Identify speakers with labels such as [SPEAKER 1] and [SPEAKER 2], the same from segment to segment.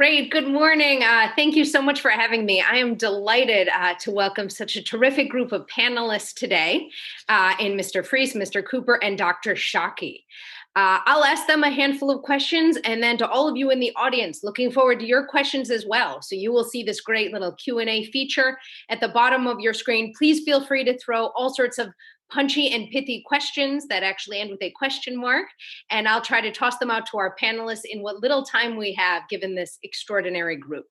[SPEAKER 1] Great. Good morning. Thank you so much for having me. I am delighted to welcome such a terrific group of panelists today in Mr. Freese, Mr. Cooper, and Dr. Schake. I'll ask them a handful of questions, and then to all of you in the audience, looking forward to your questions as well. So you will see this great little Q&A feature at the bottom of your screen. Please feel free to throw all sorts of punchy and pithy questions that actually end with a question mark, and I'll try to toss them out to our panelists in what little time we have given this extraordinary group.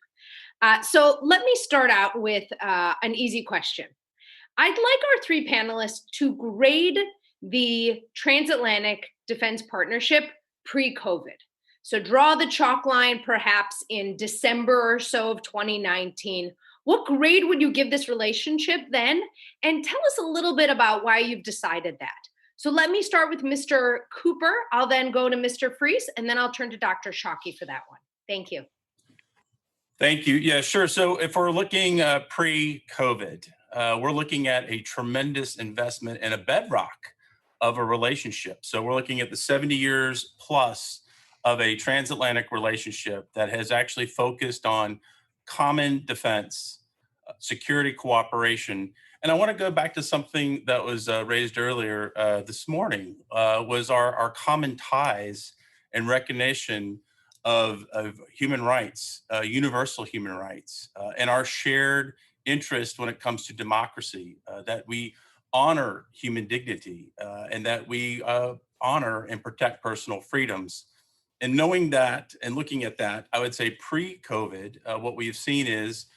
[SPEAKER 1] So let me start out with an easy question. I'd like our three panelists to grade the Transatlantic Defense Partnership pre-COVID. So draw the chalk line perhaps in December or so of 2019. What grade would you give this relationship then? And tell us a little bit about why you've decided that. So let me start with Mr. Cooper. I'll then go to Mr. Freese, and then I'll turn to Dr. Schake for that one. Thank you.
[SPEAKER 2] Thank you. Yeah, sure. So if we're looking pre-COVID, we're looking at a tremendous investment and a bedrock of a relationship. So we're looking at the 70 years plus of a transatlantic relationship that has actually focused on common defense, security cooperation. And I want to go back to something that was raised earlier this morning, was our common ties and recognition of human rights, universal human rights, and our shared interest when it comes to democracy, that we honor human dignity and that we honor and protect personal freedoms. And knowing that and looking at that, I would say pre-COVID, what we've seen is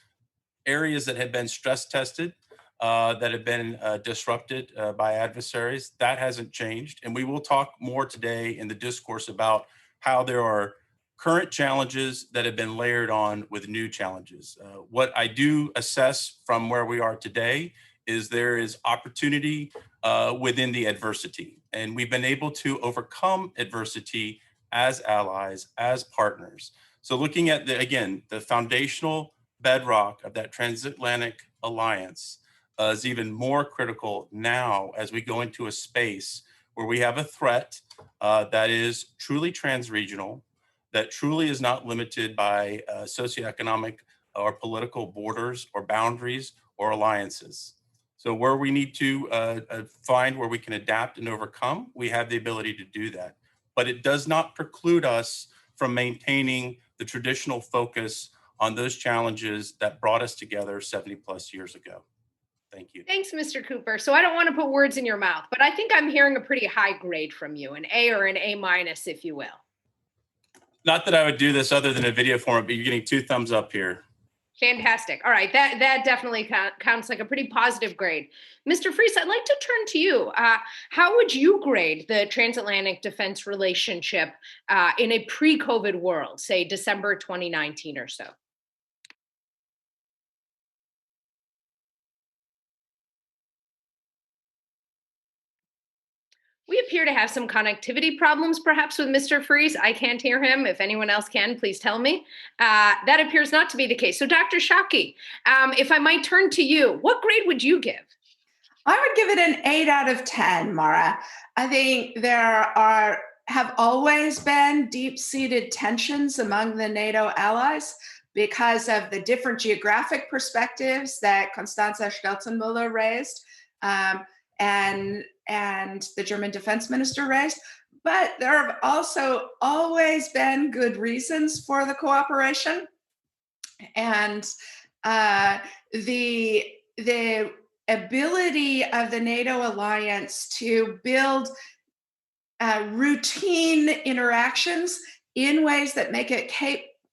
[SPEAKER 2] areas that have been stress tested, that have been disrupted by adversaries. That hasn't changed. And we will talk more today in the discourse about how there are current challenges that have been layered on with new challenges. What I do assess from where we are today is there is opportunity within the adversity. And we've been able to overcome adversity as allies, as partners. So looking at, the foundational bedrock of that transatlantic alliance is even more critical now as we go into a space where we have a threat that is truly transregional, that truly is not limited by socioeconomic or political borders or boundaries or alliances. So where we need to find where we can adapt and overcome, we have the ability to do that. But it does not preclude us from maintaining the traditional focus on those challenges that brought us together 70 plus years ago. Thank you.
[SPEAKER 1] Thanks, Mr. Cooper. So I don't want to put words in your mouth, but I think I'm hearing a pretty high grade from you, an A or an A minus, if you will.
[SPEAKER 2] Not that I would do this other than a video format, but you're getting 2 thumbs up here.
[SPEAKER 1] Fantastic. All right, that definitely counts like a pretty positive grade. Mr. Freese, I'd like to turn to you. How would you grade the transatlantic defense relationship in a pre-COVID world, say December 2019 or so? We appear to have some connectivity problems, perhaps, with Mr. Freese. I can't hear him. If anyone else can, please tell me. That appears not to be the case. So, Dr. Schake, if I might turn to you, what grade would you give?
[SPEAKER 3] I would give it an 8 out of 10, Mara. I think have always been deep-seated tensions among the NATO allies because of the different geographic perspectives that Constanze Stelzenmüller raised. And the German defense minister raised. But there have also always been good reasons for the cooperation. And the ability of the NATO alliance to build routine interactions in ways that make it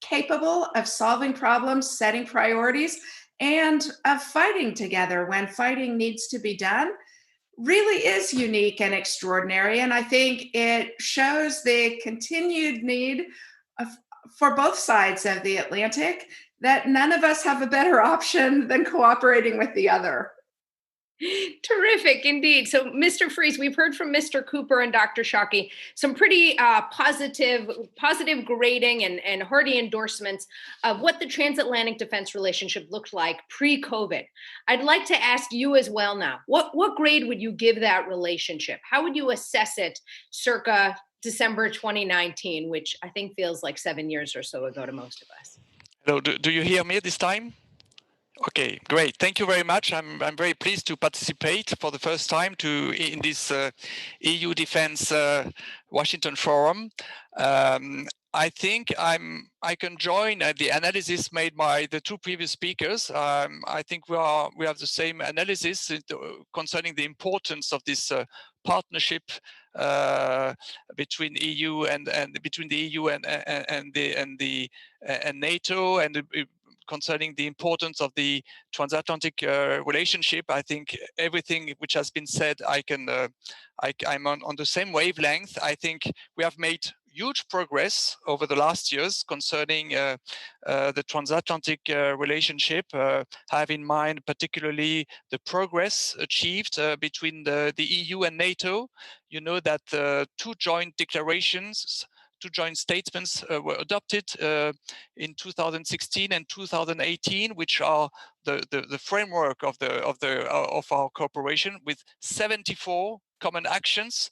[SPEAKER 3] capable of solving problems, setting priorities, and of fighting together when fighting needs to be done really is unique and extraordinary. And I think it shows the continued need for both sides of the Atlantic that none of us have a better option than cooperating with the other.
[SPEAKER 1] Terrific indeed. So, Mr. Freese, we've heard from Mr. Cooper and Dr. Schake some pretty positive grading and hearty endorsements of what the transatlantic defense relationship looked like pre-COVID. I'd like to ask you as well now, what grade would you give that relationship? How would you assess it circa December 2019, which I think feels like 7 years or so ago to most of us?
[SPEAKER 4] Hello, do you hear me this time? Okay, great. Thank you very much. I'm very pleased to participate for the first time in this EU Defense Washington Forum. I think I can join the analysis made by the two previous speakers. I think we have the same analysis concerning the importance of this partnership between EU and between the EU and NATO, and concerning the importance of the transatlantic relationship. I think everything which has been said, I'm on the same wavelength. I think we have made huge progress over the last years concerning the transatlantic relationship. Have in mind particularly the progress achieved between the EU and NATO. You know that two joint statements were adopted in 2016 and 2018, which are the framework of our cooperation, with 74 common actions.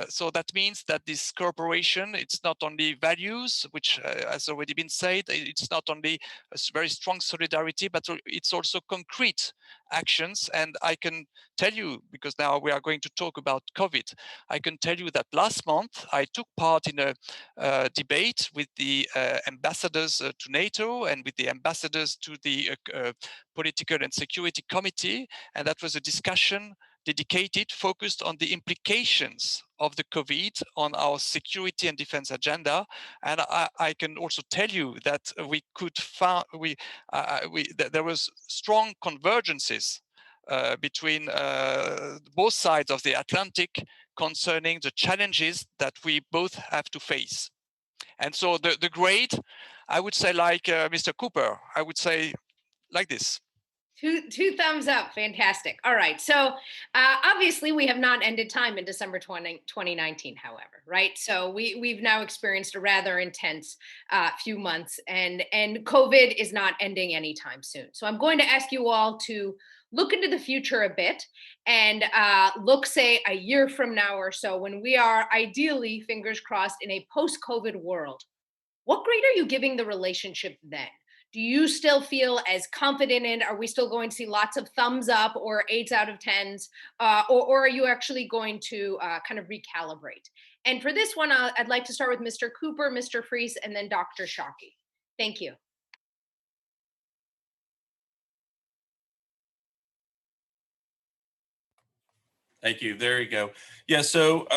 [SPEAKER 4] So that means that this cooperation, it's not only values, which has already been said, it's not only a very strong solidarity, but it's also concrete actions. And I can tell you, because now we are going to talk about COVID, I can tell you that last month I took part in a debate with the ambassadors to NATO and with the ambassadors to the Political and Security Committee. And that was a discussion dedicated, focused on the implications of the COVID on our security and defense agenda. And I can also tell you that there was strong convergences between both sides of the Atlantic concerning the challenges that we both have to face. And so the grade, I would say, like Mr. Cooper, I would say like this.
[SPEAKER 1] Two thumbs up. Fantastic. All right. So obviously we have not ended time in December 2019, however, right? So we've now experienced a rather intense few months, and COVID is not ending anytime soon. So I'm going to ask you all to look into the future a bit and look, say, a year from now or so, when we are ideally, fingers crossed, in a post-COVID world. What grade are you giving the relationship then? Do you still feel as confident in? Are we still going to see lots of thumbs up or 8s out of 10s? Or are you actually going to kind of recalibrate? And for this one, I'd like to start with Mr. Cooper, Mr. Fries, and then Dr. Schake. Thank you.
[SPEAKER 2] Thank you. There you go. Yeah, so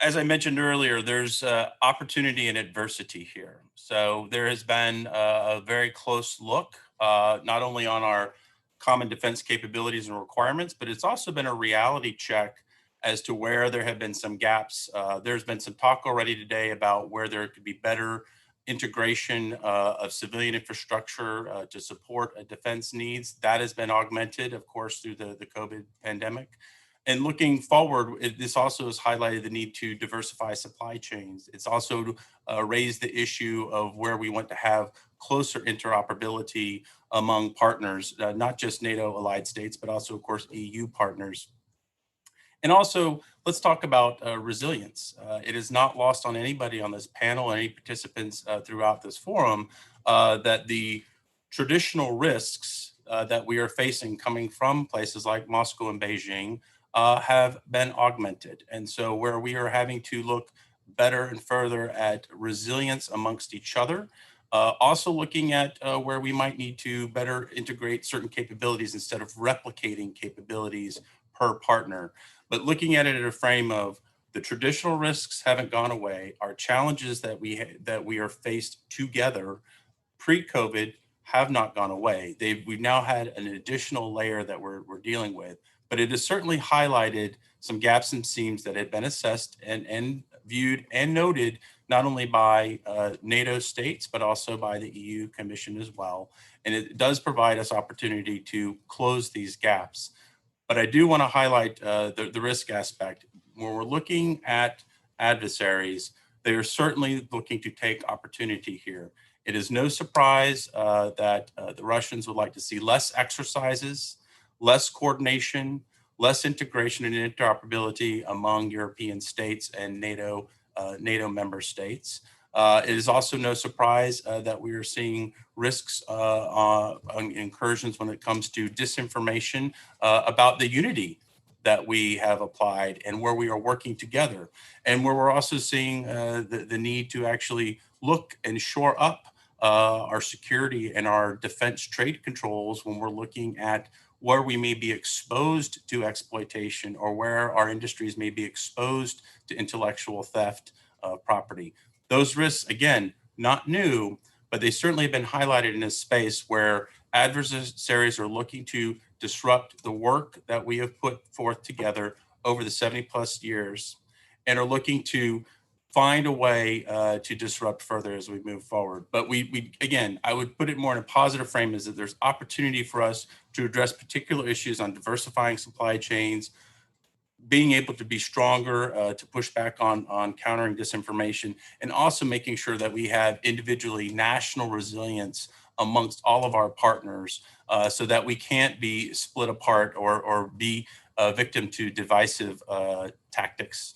[SPEAKER 2] as I mentioned earlier, there's opportunity and adversity here. So there has been a very close look, not only on our common defense capabilities and requirements, but it's also been a reality check as to where there have been some gaps. There's been some talk already today about where there could be better integration of civilian infrastructure to support defense needs. That has been augmented, of course, through the COVID pandemic. And looking forward, this also has highlighted the need to diversify supply chains. It's also raised the issue of where we want to have closer interoperability among partners, not just NATO allied states, but also, of course, EU partners. And also, let's talk about resilience. It is not lost on anybody on this panel, any participants throughout this forum, that the traditional risks that we are facing coming from places like Moscow and Beijing have been augmented. And so where we are having to look better and further at resilience amongst each other, also looking at where we might need to better integrate certain capabilities instead of replicating capabilities per partner, but looking at it in a frame of the traditional risks haven't gone away. Our challenges that we are faced together pre-COVID have not gone away. We've now had an additional layer that we're dealing with, but it has certainly highlighted some gaps and seams that had been assessed and viewed and noted not only by NATO states, but also by the EU Commission as well. And it does provide us opportunity to close these gaps. But I do want to highlight the risk aspect. When we're looking at adversaries, they are certainly looking to take opportunity here. It is no surprise that the Russians would like to see less exercises, less coordination, less integration and interoperability among European states and NATO member states. It is also no surprise that we are seeing risks on incursions when it comes to disinformation about the unity that we have applied and where we are working together, and where we're also seeing the need to actually look and shore up our security and our defense trade controls when we're looking at where we may be exposed to exploitation or where our industries may be exposed to intellectual theft of property. Those risks, again, not new, but they certainly have been highlighted in this space where adversaries are looking to disrupt the work that we have put forth together over the 70 plus years and are looking to find a way to disrupt further as we move forward. But we again, I would put it more in a positive frame, is that there's opportunity for us to address particular issues on diversifying supply chains, being able to be stronger to push back on countering disinformation, and also making sure that we have individually national resilience amongst all of our partners so that we can't be split apart or be a victim to divisive tactics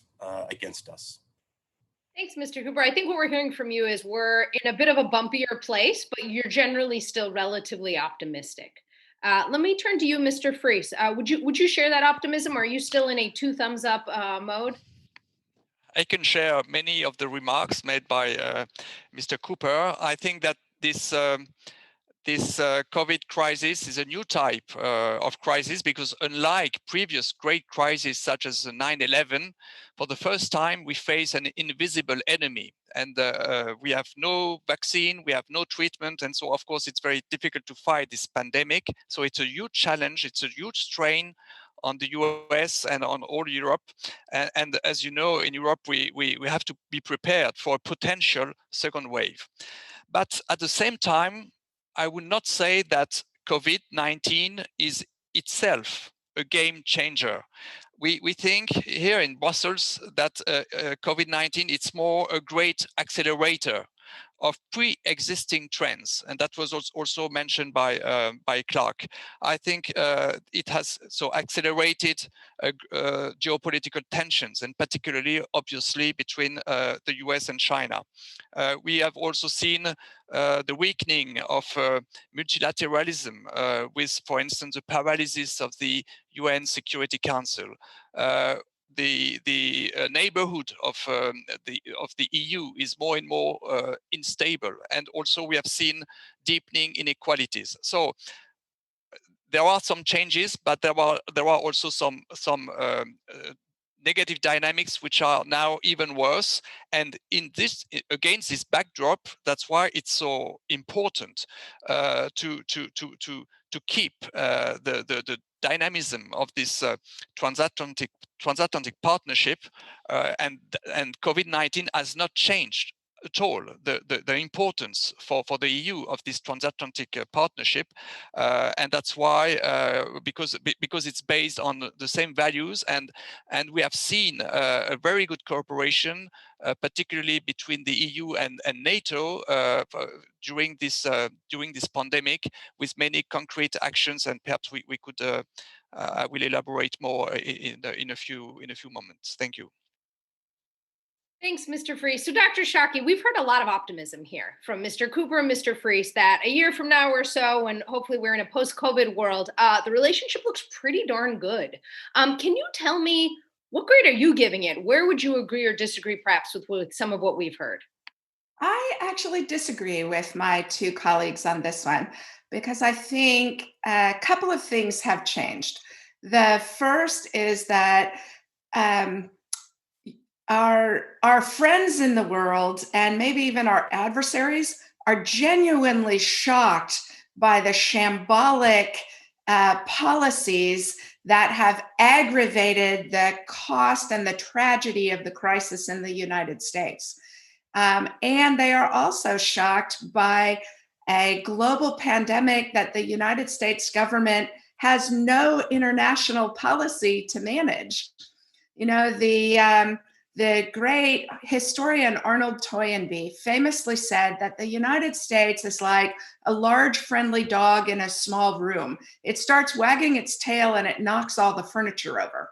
[SPEAKER 2] against us.
[SPEAKER 1] Thanks, Mr. Cooper. I think what we're hearing from you is we're in a bit of a bumpier place, but you're generally still relatively optimistic. Let me turn to you, Mr. Fries. Would you share that optimism? Or are you still in a two thumbs up mode?
[SPEAKER 4] I can share many of the remarks made by Mr. Cooper. I think that this COVID crisis is a new type of crisis, because unlike previous great crises such as 9/11, for the first time we face an invisible enemy, and we have no vaccine, we have no treatment, and so of course it's very difficult to fight this pandemic. So it's a huge challenge, it's a huge strain on the US and on all Europe. And as you know, in Europe, we have to be prepared for a potential second wave. But at the same time, I would not say that COVID-19 is itself a game changer. We think here in Brussels that COVID-19 it's more a great accelerator of pre-existing trends, and that was also mentioned by Clarke. I think it has so accelerated geopolitical tensions, and particularly, obviously, between the US and China. We have also seen the weakening of multilateralism with, for instance, the paralysis of the UN Security Council. The neighborhood of the EU is more and more unstable, and also we have seen deepening inequalities. So there are some changes, but there are also some negative dynamics which are now even worse. And against this backdrop, that's why it's so important to keep the dynamism of this transatlantic partnership, and COVID-19 has not changed at all the importance for the EU of this transatlantic partnership, and that's why because it's based on the same values, and we have seen a very good cooperation, particularly between the EU and NATO during this pandemic, with many concrete actions, and perhaps we could I will elaborate more in a few moments. Thank you.
[SPEAKER 1] Thanks, Mr. Fries. So, Dr. Schake, we've heard a lot of optimism here from Mr. Cooper and Mr. Fries that a year from now or so, and hopefully we're in a post-COVID world, the relationship looks pretty darn good. Can you tell me, what grade are you giving it? Where would you agree or disagree perhaps with some of what we've heard?
[SPEAKER 3] I actually disagree with my two colleagues on this one, because I think a couple of things have changed. The first is that our friends in the world, and maybe even our adversaries, are genuinely shocked by the shambolic policies that have aggravated the cost and the tragedy of the crisis in the United States. And they are also shocked by a global pandemic that the United States government has no international policy to manage. You know, the great historian Arnold Toynbee famously said that the United States is like a large friendly dog in a small room. It starts wagging its tail and it knocks all the furniture over.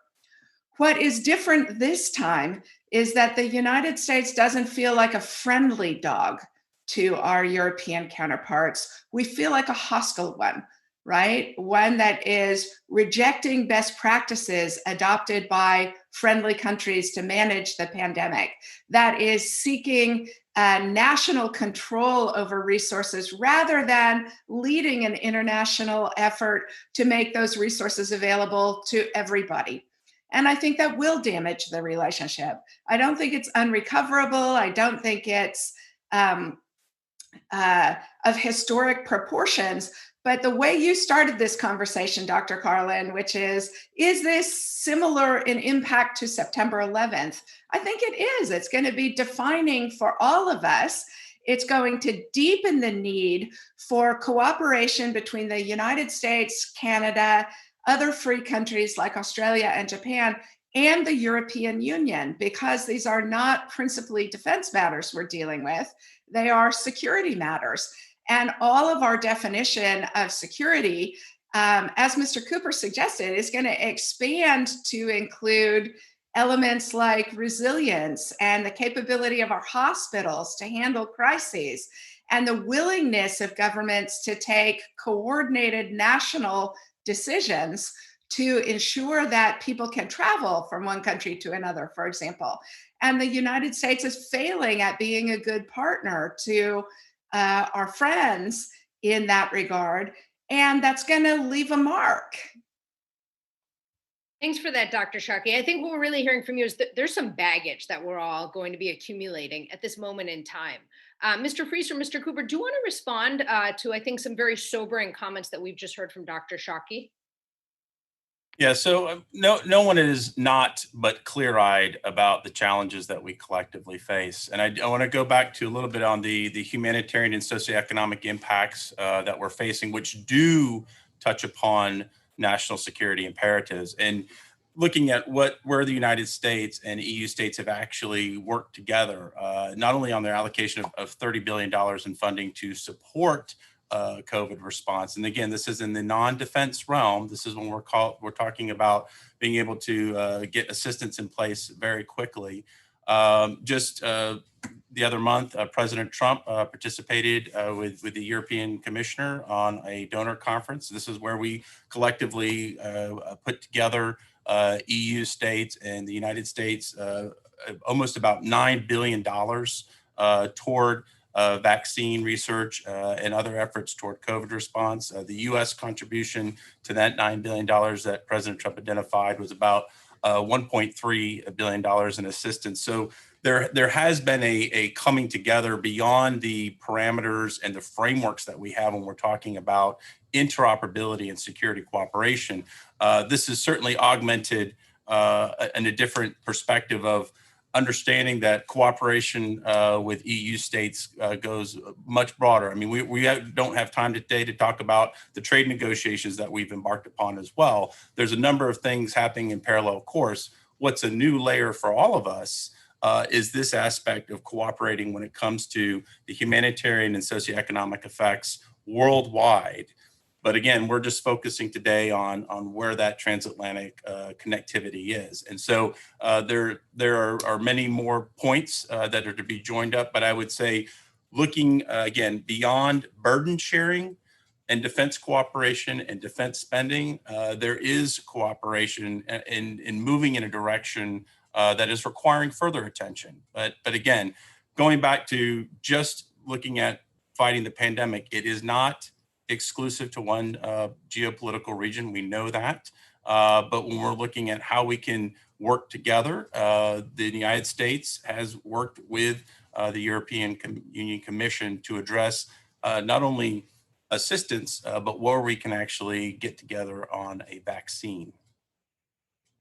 [SPEAKER 3] What is different this time is that the United States doesn't feel like a friendly dog to our European counterparts. We feel like a hostile one, right? One that is rejecting best practices adopted by friendly countries to manage the pandemic, that is seeking national control over resources rather than leading an international effort to make those resources available to everybody. And I think that will damage the relationship. I don't think it's unrecoverable. I don't think it's of historic proportions. But the way you started this conversation, Dr. Karlin, which is this similar in impact to September 11th? I think it is. It's going to be defining for all of us. It's going to deepen the need for cooperation between the United States, Canada, other free countries like Australia and Japan, and the European Union, because these are not principally defense matters we're dealing with. They are security matters. And all of our definition of security, as Mr. Cooper suggested, is going to expand to include elements like resilience and the capability of our hospitals to handle crises, and the willingness of governments to take coordinated national decisions to ensure that people can travel from one country to another, for example. And the United States is failing at being a good partner to our friends in that regard, and that's going to leave a mark.
[SPEAKER 1] Thanks for that, Dr. Schake. I think what we're really hearing from you is that there's some baggage that we're all going to be accumulating at this moment in time. Mr. Freese or Mr. Cooper, do you want to respond to, I think, some very sobering comments that we've just heard from Dr. Schake?
[SPEAKER 2] Yeah, so no one is not but clear-eyed about the challenges that we collectively face. And I want to go back to a little bit on the humanitarian and socioeconomic impacts that we're facing, which do touch upon national security imperatives. And looking at where the United States and EU states have actually worked together, not only on their allocation of $30 billion in funding to support COVID response. And again, this is in the non-defense realm. This is when we're talking about being able to get assistance in place very quickly. Just the other month, President Trump participated with the European Commissioner on a donor conference. This is where we collectively put together EU states and the United States almost about $9 billion toward vaccine research and other efforts toward COVID response. The U.S. contribution to that $9 billion that President Trump identified was about $1.3 billion in assistance. So there has been a coming together beyond the parameters and the frameworks that we have when we're talking about interoperability and security cooperation. This is certainly augmented in a different perspective of understanding that cooperation with EU states goes much broader. I mean, we don't have time today to talk about the trade negotiations that we've embarked upon as well. There's a number of things happening in parallel course. What's a new layer for all of us is this aspect of cooperating when it comes to the humanitarian and socioeconomic effects worldwide. But again, we're just focusing today on where that transatlantic connectivity is. And so there are many more points that are to be joined up. But I would say looking, again, beyond burden sharing and defense cooperation and defense spending, there is cooperation in moving in a direction that is requiring further attention. But again, going back to just looking at fighting the pandemic, it is not exclusive to one geopolitical region. We know that. But when we're looking at how we can work together, the United States has worked with the European Union Commission to address not only assistance, but where we can actually get together on a vaccine.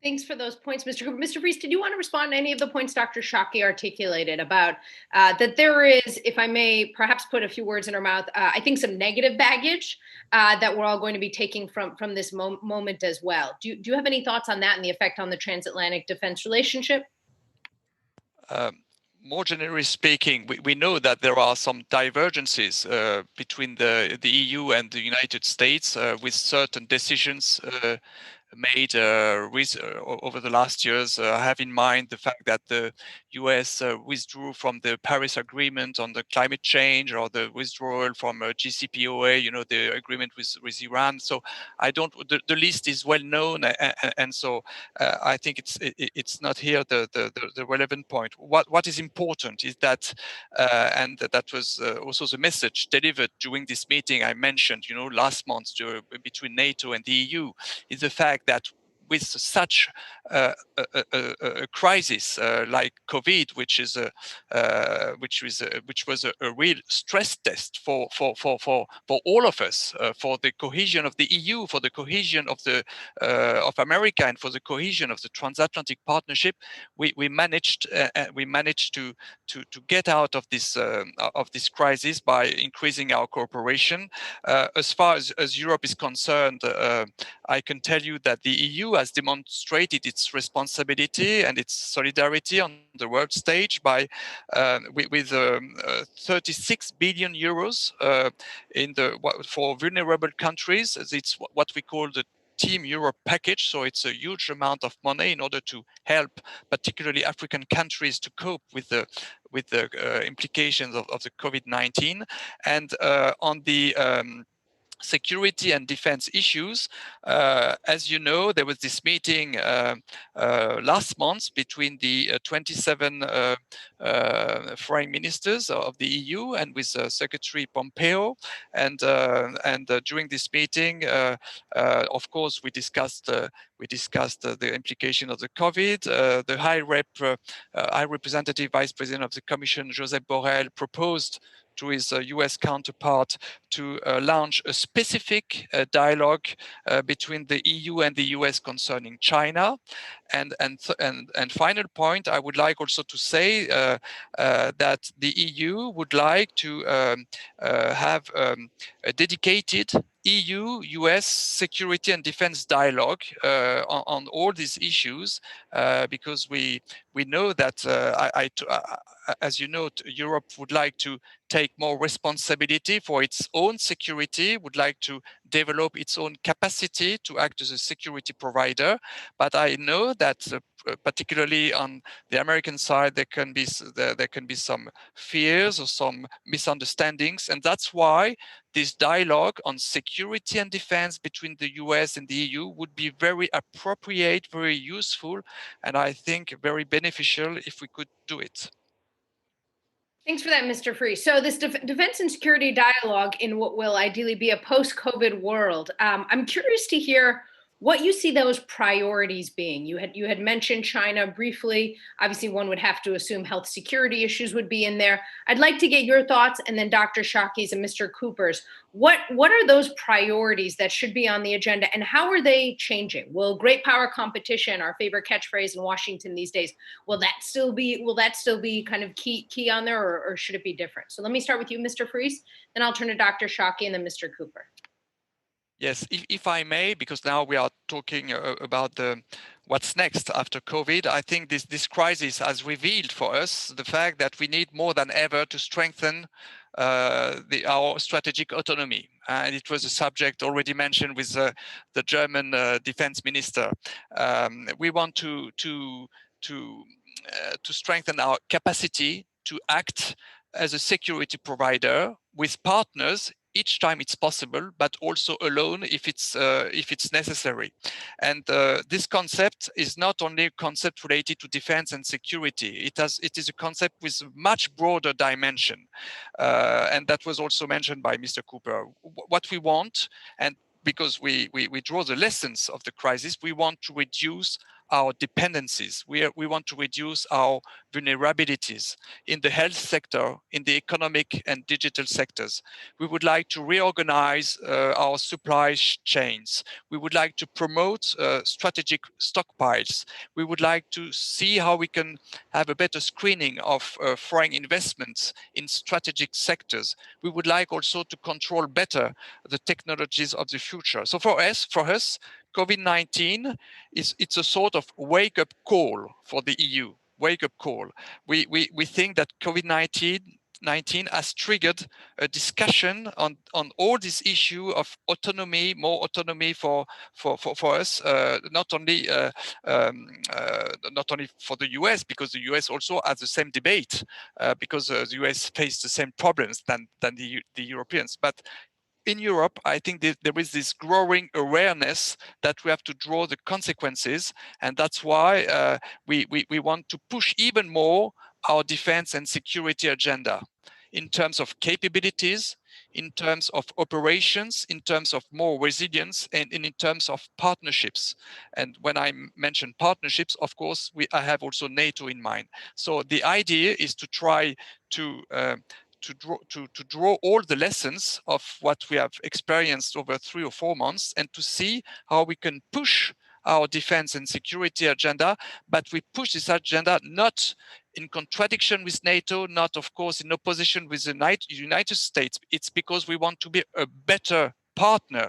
[SPEAKER 1] Thanks for those points, Mr. Cooper. Mr. Freese, did you want to respond to any of the points Dr. Schake articulated about that there is, if I may perhaps put a few words in her mouth, I think some negative baggage that we're all going to be taking from this moment as well. Do you have any thoughts on that and the effect on the transatlantic defense relationship?
[SPEAKER 4] More generally speaking, we know that there are some divergences between the EU and the United States with certain decisions made over the last years. Have in mind the fact that the US withdrew from the Paris Agreement on the climate change, or the withdrawal from GCPOA, the agreement with Iran. So I don't. The list is well known, and so I think it's not here the relevant point. What is important is that, and that was also the message delivered during this meeting I mentioned, last month between NATO and the EU, is the fact that with such a crisis like COVID, which was a real stress test for all of us, for the cohesion of the EU, for the cohesion of America, and for the cohesion of the transatlantic partnership, we managed to get out of this crisis by increasing our cooperation. As far as Europe is concerned, I can tell you that the EU has demonstrated its responsibility and its solidarity on the world stage by with 36 billion euros for vulnerable countries. It's what we call the Team Europe package. So it's a huge amount of money in order to help, particularly African countries, to cope with the implications of the COVID-19. And on the security and defense issues. As you know, there was this meeting last month between the 27 foreign ministers of the EU and with Secretary Pompeo. And during this meeting, of course, we discussed the implication of the COVID. The High Representative Vice President of the Commission, Josep Borrell, proposed to his US counterpart to launch a specific dialogue between the EU and the US concerning China. And final point, I would like also to say that the EU would like to have a dedicated EU-US security and defense dialogue on all these issues, because we know that, as you know, Europe would like to take more responsibility for its own security, would like to develop its own capacity to act as a security provider. But I know that particularly on the American side, there can be some fears or some misunderstandings, and that's why this dialogue on security and defense between the US and the EU would be very appropriate, very useful, and I think very beneficial if we could do it.
[SPEAKER 1] Thanks for that, Mr. Free. So this defense and security dialogue in what will ideally be a post-COVID world, I'm curious to hear what you see those priorities being. You had mentioned China briefly. Obviously, one would have to assume health security issues would be in there. I'd like to get your thoughts, and then Dr. Shake's and Mr. Cooper's. What are those priorities that should be on the agenda, and how are they changing? Will great power competition, our favorite catchphrase in Washington these days, will that still be kind of key on there, or should it be different? So let me start with you, Mr. Freese, then I'll turn to Dr. Shake and then Mr. Cooper.
[SPEAKER 4] Yes, if I may, because now we are talking about what's next after COVID. I think this crisis has revealed for us the fact that we need more than ever to strengthen our strategic autonomy. And it was a subject already mentioned with the German defense minister. We want to strengthen our capacity to act as a security provider with partners each time it's possible, but also alone if it's necessary. And this concept is not only a concept related to defense and security. It is a concept with a much broader dimension, and that was also mentioned by Mr. Cooper. What we want, and because we draw the lessons of the crisis, we want to reduce our dependencies. We want to reduce our vulnerabilities in the health sector, in the economic and digital sectors. We would like to reorganize our supply chains. We would like to promote strategic stockpiles. We would like to see how we can have a better screening of foreign investments in strategic sectors. We would like also to control better the technologies of the future. So for us, COVID-19 it's a sort of wake-up call for the EU. Wake-up call. We think that COVID-19 COVID-19 has triggered a discussion on all this issue of autonomy, more autonomy for us, not only for the US, because the US also has the same debate, because the US face the same problems than the Europeans. But in Europe, I think there is this growing awareness that we have to draw the consequences, and that's why we want to push even more our defense and security agenda in terms of capabilities, in terms of operations, in terms of more resilience, and in terms of partnerships. And when I mention partnerships, of course, I have also NATO in mind. So the idea is to try to draw all the lessons of what we have experienced over 3 or 4 months, and to see how we can push our defense and security agenda, but we push this agenda not in contradiction with NATO, not, of course, in opposition with the United States. It's because we want to be a better partner.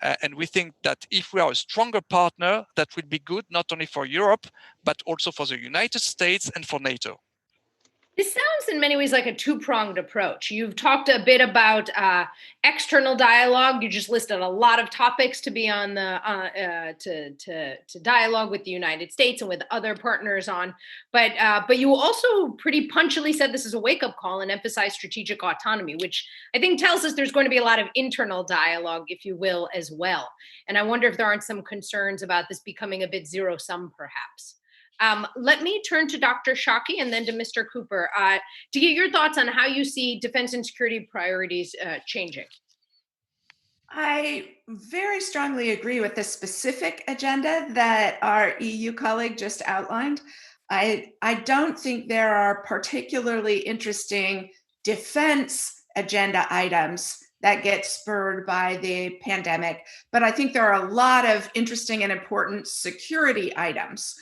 [SPEAKER 4] And we think that if we are a stronger partner, that will be good, not only for Europe, but also for the United States and for NATO.
[SPEAKER 1] This sounds in many ways like a two-pronged approach. You've talked a bit about external dialogue. You just listed a lot of topics to be on the to dialogue with the United States and with other partners on. But you also pretty punchily said this is a wake-up call and emphasized strategic autonomy, which I think tells us there's going to be a lot of internal dialogue, if you will, as well. And I wonder if there aren't some concerns about this becoming a bit zero-sum, perhaps. Let me turn to Dr. Schake and then to Mr. Cooper to get your thoughts on how you see defense and security priorities changing.
[SPEAKER 3] I very strongly agree with the specific agenda that our EU colleague just outlined. I don't think there are particularly interesting defense agenda items that get spurred by the pandemic, but I think there are a lot of interesting and important security items.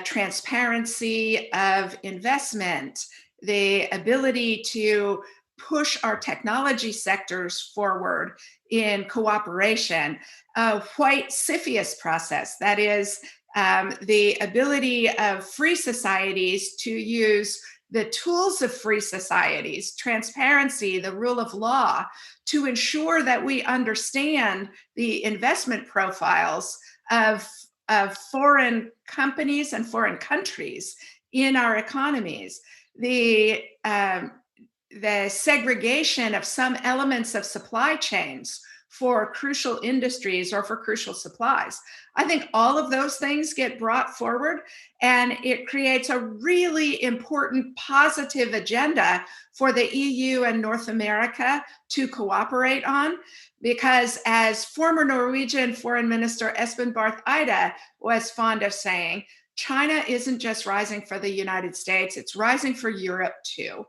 [SPEAKER 3] Transparency of investment, the ability to push our technology sectors forward in cooperation, a white CFIUS process, that is the ability of free societies to use the tools of free societies, transparency, the rule of law, to ensure that we understand the investment profiles of foreign companies and foreign countries in our economies, the segregation of some elements of supply chains for crucial industries or for crucial supplies. I think all of those things get brought forward, and it creates a really important positive agenda for the EU and North America to cooperate on. Because as former Norwegian Foreign Minister Espen Barth Eide was fond of saying, China isn't just rising for the United States, it's rising for Europe too.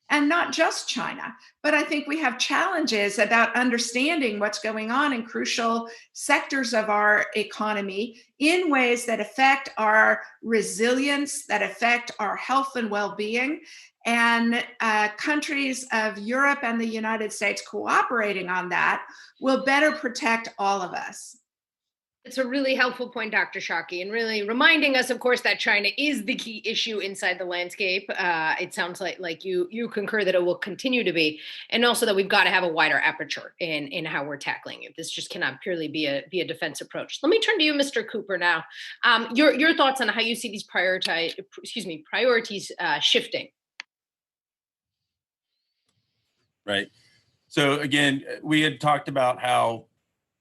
[SPEAKER 3] And not just China, but I think we have challenges about understanding what's going on in crucial sectors of our economy in ways that affect our resilience, that affect our health and well-being. And countries of Europe and the United States cooperating on that will better protect all of us.
[SPEAKER 1] It's a really helpful point, Dr. Schake, and really reminding us, of course, that China is the key issue inside the landscape. It sounds like you concur that it will continue to be, and also that we've got to have a wider aperture in how we're tackling it. This just cannot purely be a defense approach. Let me turn to you, Mr. Cooper, now. Your thoughts on how you see these priorities shifting.
[SPEAKER 2] Right. So again, we had talked about how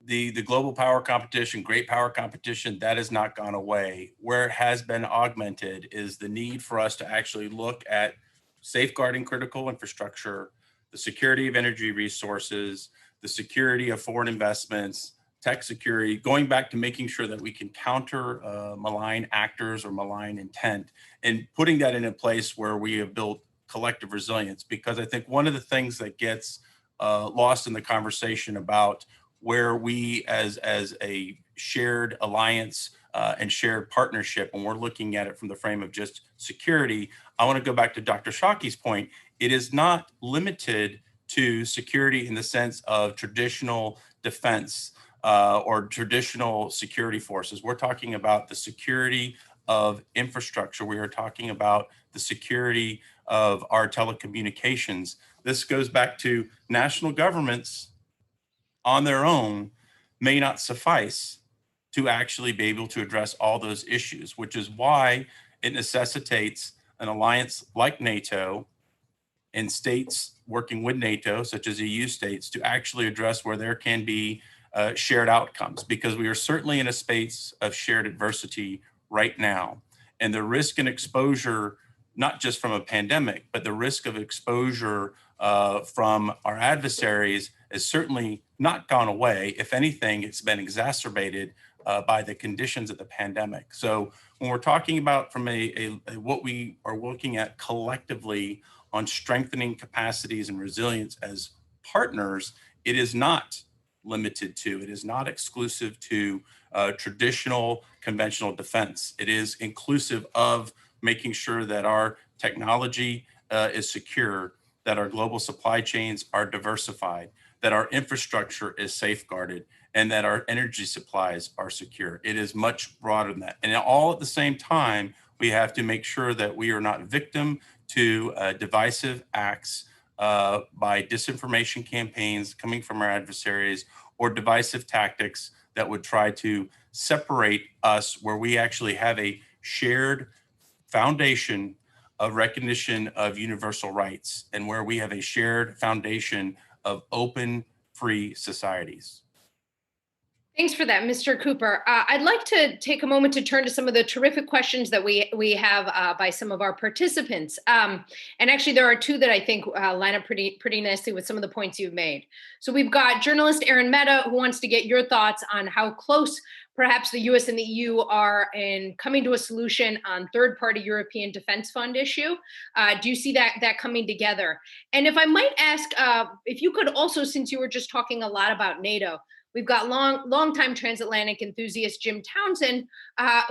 [SPEAKER 2] the global power competition, great power competition, that has not gone away. Where it has been augmented is the need for us to actually look at safeguarding critical infrastructure, the security of energy resources, the security of foreign investments, tech security, going back to making sure that we can counter malign actors or malign intent, and putting that in a place where we have built collective resilience. Because I think one of the things that gets lost in the conversation about where we as a shared alliance and shared partnership, when we're looking at it from the frame of just security, I want to go back to Dr. Shake's point. It is not limited to security in the sense of traditional defense or traditional security forces. We're talking about the security of infrastructure. We are talking about the security of our telecommunications. This goes back to national governments on their own may not suffice to actually be able to address all those issues, which is why it necessitates an alliance like NATO and states working with NATO, such as EU states, to actually address where there can be shared outcomes, because we are certainly in a space of shared adversity right now. And the risk and exposure, not just from a pandemic, but the risk of exposure from our adversaries has certainly not gone away. If anything, it's been exacerbated by the conditions of the pandemic. So when we're talking about from what we are looking at collectively on strengthening capacities and resilience as partners, it is not limited to, it is not exclusive to traditional conventional defense. It is inclusive of making sure that our technology is secure, that our global supply chains are diversified, that our infrastructure is safeguarded, and that our energy supplies are secure. It is much broader than that. And all at the same time, we have to make sure that we are not victim to divisive acts by disinformation campaigns coming from our adversaries, or divisive tactics that would try to separate us, where we actually have a shared foundation of recognition of universal rights, and where we have a shared foundation of open, free societies.
[SPEAKER 1] Thanks for that, Mr. Cooper. I'd like to take a moment to turn to some of the terrific questions that we have by some of our participants. And actually, there are two that I think line up pretty nicely with some of the points you've made. So we've got journalist Aaron Mehta, who wants to get your thoughts on how close perhaps the US and the EU are in coming to a solution on third-party European Defense Fund issue. Do you see that coming together? And if I might ask, if you could also, since you were just talking a lot about NATO, we've got longtime transatlantic enthusiast Jim Townsend,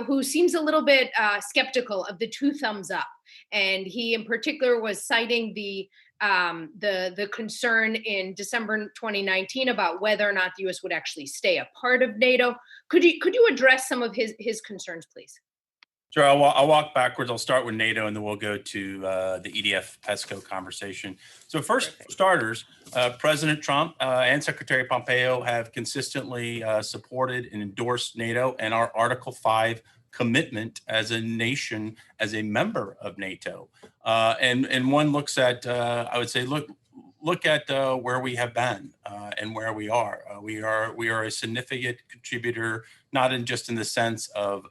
[SPEAKER 1] who seems a little bit skeptical of the two thumbs up, and he in particular was citing the concern in December 2019 about whether or not the U.S. would actually stay a part of NATO. Could you address some of his concerns, please?
[SPEAKER 2] Sure, I'll walk backwards. I'll start with NATO, and then we'll go to the EDF PESCO conversation. So first, for starters, President Trump and Secretary Pompeo have consistently supported and endorsed NATO and our Article 5 commitment as a nation, as a member of NATO. And one looks at, I would say, look at where we have been and where we are. We are a significant contributor, not just in the sense of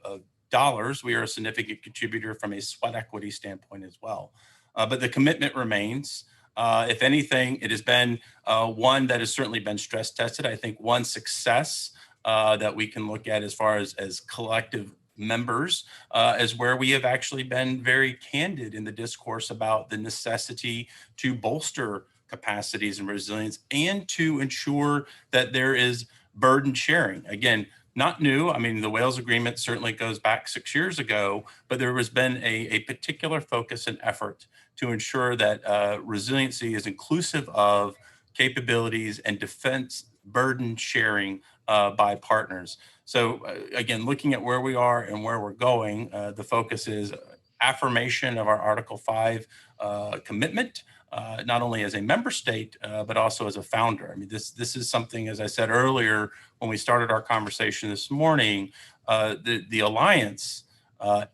[SPEAKER 2] dollars. We are a significant contributor from a sweat equity standpoint as well. But the commitment remains. If anything, it has been one that has certainly been stress tested. I think one success that we can look at as far as collective members is where we have actually been very candid in the discourse about the necessity to bolster capacities and resilience, and to ensure that there is burden sharing. Again, not new. I mean, the Wales Agreement certainly goes back 6 years ago, but there has been a particular focus and effort to ensure that resiliency is inclusive of capabilities and defense burden sharing by partners. So again, looking at where we are and where we're going, the focus is affirmation of our Article 5 commitment, not only as a member state, but also as a founder. I mean, this is something, as I said earlier, when we started our conversation this morning, the alliance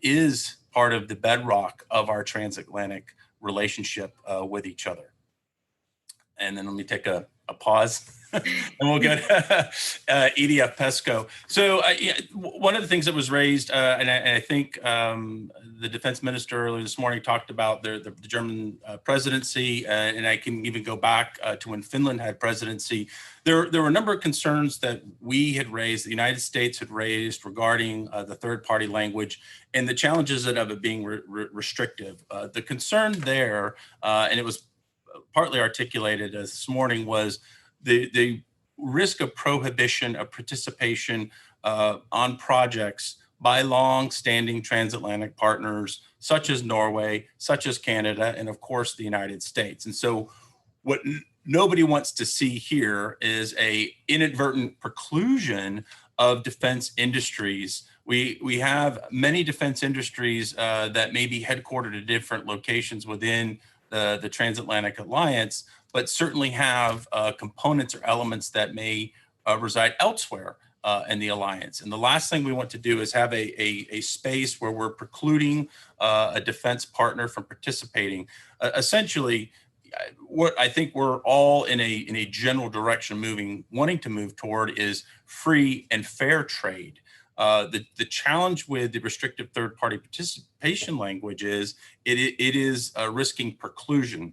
[SPEAKER 2] is part of the bedrock of our transatlantic relationship with each other. And then let me take a pause. And we'll go to EDF PESCO. So one of the things that was raised, and I think the defense minister earlier this morning talked about the German presidency, and I can even go back to when Finland had presidency. There were a number of concerns that we had raised, the United States had raised regarding the third-party language and the challenges of it being restrictive. The concern there, and it was partly articulated this morning, was the risk of prohibition of participation on projects by long-standing transatlantic partners, such as Norway, such as Canada, and of course, the United States. And so what nobody wants to see here is a inadvertent preclusion of defense industries We have many defense industries that may be headquartered at different locations within the Transatlantic Alliance, but certainly have components or elements that may reside elsewhere in the alliance. And the last thing we want to do is have a space where we're precluding a defense partner from participating. Essentially, what I think we're all in a general direction wanting to move toward is free and fair trade. The challenge with the restrictive third-party participation language is it is risking preclusion.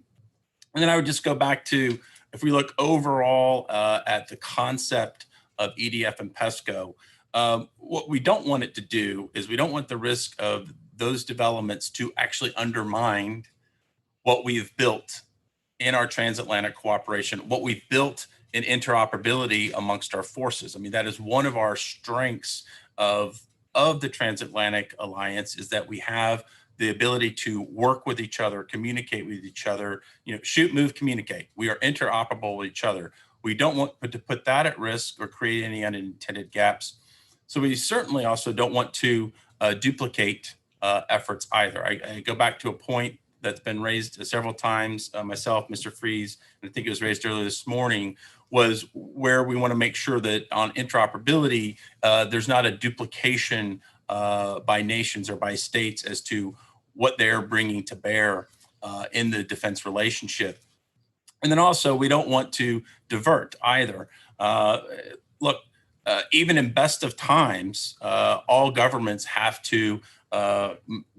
[SPEAKER 2] And then I would just go back to, if we look overall at the concept of EDF and PESCO, what we don't want it to do is we don't want the risk of those developments to actually undermine what we've built in our transatlantic cooperation, what we've built in interoperability amongst our forces. I mean, that is one of our strengths of the Transatlantic Alliance, is that we have the ability to work with each other, communicate with each other, shoot, move, communicate. We are interoperable with each other. We don't want to put that at risk or create any unintended gaps. So we certainly also don't want to duplicate efforts either. I go back to a point that's been raised several times, myself, Mr. Freeze, and I think it was raised earlier this morning, was where we want to make sure that on interoperability, there's not a duplication by nations or by states as to what they're bringing to bear in the defense relationship. And then also, we don't want to divert either. Look, even in best of times, all governments have to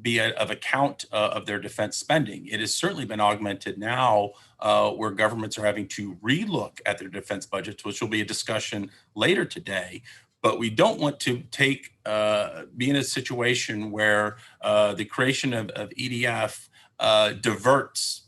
[SPEAKER 2] be of account of their defense spending. It has certainly been augmented now where governments are having to relook at their defense budgets, which will be a discussion later today. But we don't want to be in a situation where the creation of EDF diverts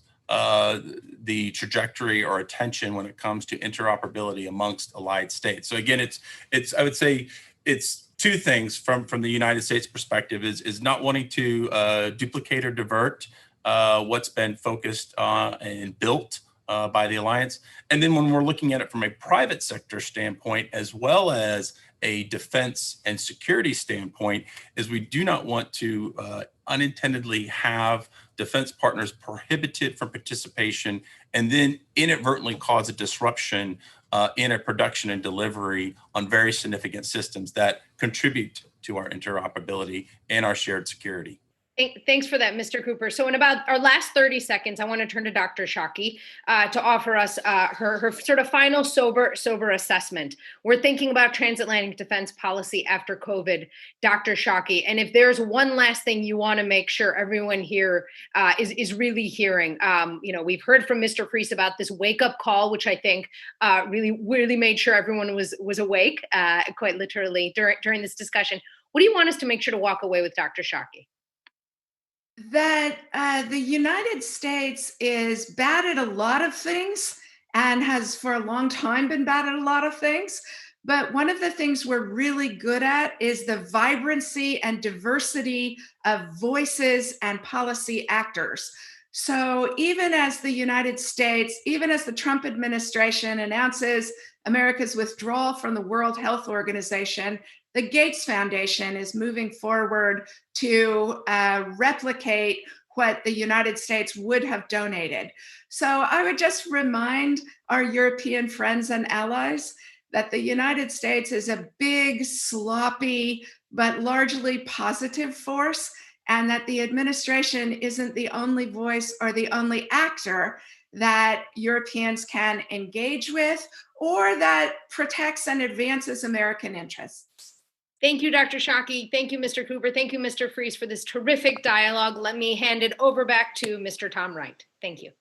[SPEAKER 2] the trajectory or attention when it comes to interoperability amongst allied states. So again, it's I would say it's two things from the United States perspective is not wanting to duplicate or divert what's been focused on and built by the alliance. And then when we're looking at it from a private sector standpoint, as well as a defense and security standpoint, is we do not want to unintendedly have defense partners prohibited from participation and then inadvertently cause a disruption in a production and delivery on very significant systems that contribute to our interoperability and our shared security.
[SPEAKER 1] Thanks for that, Mr. Cooper. So in about our last 30 seconds, I want to turn to Dr. Schake to offer us her sort of final sober assessment. We're thinking about transatlantic defense policy after COVID, Dr. Schake. And if there's one last thing you want to make sure everyone here is really hearing, we've heard from Mr. Freese about this wake-up call, which I think really made sure everyone was awake, quite literally, during this discussion. What do you want us to make sure to walk away with, Dr. Schake?
[SPEAKER 3] That the United States is bad at a lot of things and has for a long time been bad at a lot of things. But one of the things we're really good at is the vibrancy and diversity of voices and policy actors. So even as the United States, even as the Trump administration announces America's withdrawal from the World Health Organization, the Gates Foundation is moving forward to replicate what the United States would have donated. So I would just remind our European friends and allies that the United States is a big, sloppy, but largely positive force, and that the administration isn't the only voice or the only actor that Europeans can engage with or that protects and advances American interests.
[SPEAKER 1] Thank you, Dr. Schake. Thank you, Mr. Cooper. Thank you, Mr. Freese, for this terrific dialogue. Let me hand it over back to Mr. Tom Wright. Thank you.